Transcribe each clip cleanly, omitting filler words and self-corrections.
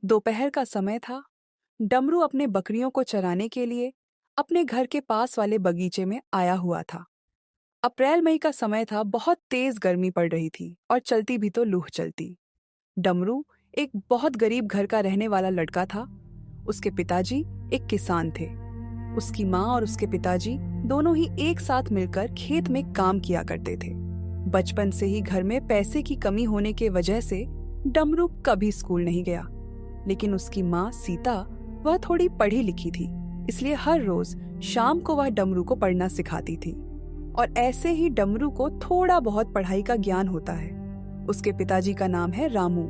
दोपहर का समय था। डमरू अपने बकरियों को चराने के लिए अपने घर के पास वाले बगीचे में आया हुआ था। अप्रैल मई का समय था, बहुत तेज गर्मी पड़ रही थी और चलती भी तो लूह चलती। डमरू एक बहुत गरीब घर का रहने वाला लड़का था। उसके पिताजी एक किसान थे। उसकी माँ और उसके पिताजी दोनों ही एक साथ मिलकर खेत में काम किया करते थे। बचपन से ही घर में पैसे की कमी होने के वजह से डमरू कभी स्कूल नहीं गया। लेकिन उसकी माँ सीता, वह थोड़ी पढ़ी लिखी थी, इसलिए हर रोज शाम को वह डमरू को पढ़ना सिखाती थी। और ऐसे ही डमरू को थोड़ा बहुत पढ़ाई का ज्ञान होता है। उसके पिताजी का नाम है रामू।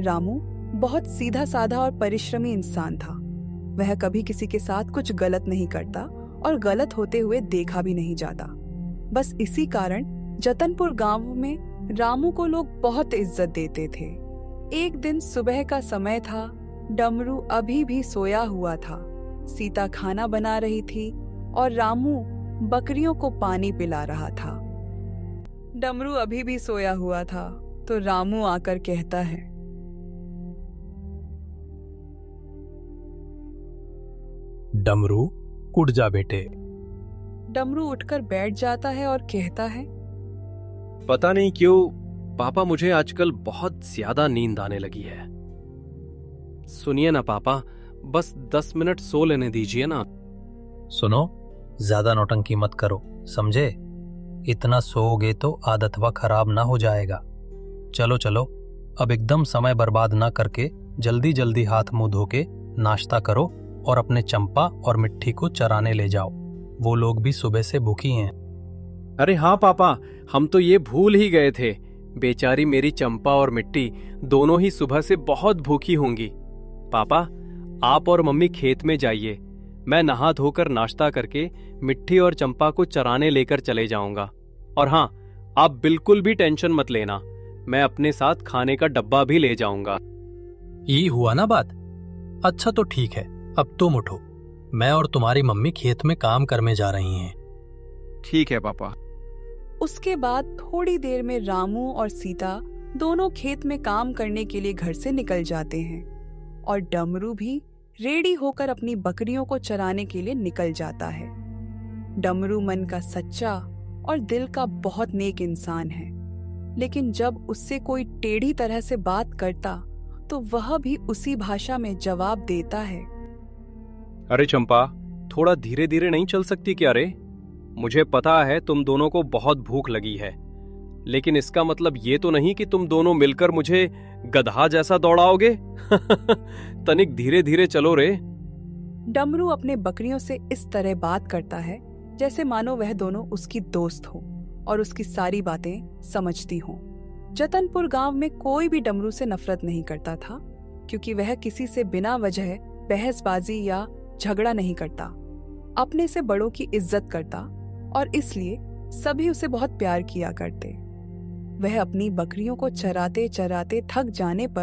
रामू बहुत सीधा साधा और परिश्रमी इंसान था। वह कभी किसी के साथ कुछ गलत नहीं करता और गलत होते हुए देखा भी नहीं जाता। बस इसी कारण जतनपुर गांव में रामू को लोग बहुत इज्जत देते थे। एक दिन सुबह का समय था। डमरू अभी भी सोया हुआ था। सीता खाना बना रही थी और रामू बकरियों को पानी पिला रहा था। डमरू अभी भी सोया हुआ था तो रामू आकर कहता है, डमरू, उठ जा बेटे। डमरू उठकर बैठ जाता है और कहता है, पता नहीं क्यों पापा, मुझे आजकल बहुत ज्यादा नींद आने लगी है। सुनिए ना पापा, बस 10 मिनट सो लेने दीजिए ना। सुनो, ज्यादा नौटंकी मत करो, समझे? इतना सोओगे तो आदत व खराब ना हो जाएगा। चलो चलो, अब एकदम समय बर्बाद ना करके जल्दी जल्दी हाथ मुंह धो के नाश्ता करो और अपने चंपा और मिट्टी को चराने ले जाओ। वो लोग भी सुबह से भूखी हैं। अरे हाँ पापा, हम तो ये भूल ही गए थे। बेचारी मेरी चंपा और मिट्टी दोनों ही सुबह से बहुत भूखी होंगी। पापा, आप और मम्मी खेत में जाइए। मैं नहा धोकर नाश्ता करके मिट्टी और चंपा को चराने लेकर चले जाऊंगा। और हाँ, आप बिल्कुल भी टेंशन मत लेना, मैं अपने साथ खाने का डब्बा भी ले जाऊंगा। ये हुआ ना बात? अच्छा तो ठीक है, अब तुम उठो। मैं और तुम्हारी मम्मी खेत में काम करने जा रही हैं। ठीक है पापा। उसके बाद थोड़ी देर में रामू और सीता दोनों खेत में काम करने के लिए घर से निकल जाते हैं और डमरू भी रेडी होकर अपनी बकरियों को चराने के लिए निकल जाता है। डमरू मन का सच्चा और दिल का बहुत नेक इंसान है, लेकिन जब उससे कोई टेढ़ी तरह से बात करता तो वह भी उसी भाषा में जवाब देता है। अरे चंपा, थोड़ा धीरे धीरे नहीं चल सकती क्या रे? मुझे पता है तुम दोनों को बहुत भूख लगी है, लेकिन इसका मतलब ये तो नहीं कि तुम दोनों मिलकर मुझे गधा जैसा दौड़ाओगे। तनिक धीरे धीरे चलो रे। डमरू अपने बकरियों से इस तरह बात करता है जैसे मानो वह दोनों उसकी दोस्त हो और उसकी सारी बातें समझती हों। जतनपुर गांव में कोई भी डमरू से नफरत नहीं करता था, क्योंकि वह किसी से बिना वजह बहसबाजी या झगड़ा नहीं करता, अपने से बड़ों की इज्जत करता और इसलिए सभी उसे बहुत प्यार किया करते। वह अपनी बकरियों को चराते चराते थक जाने पर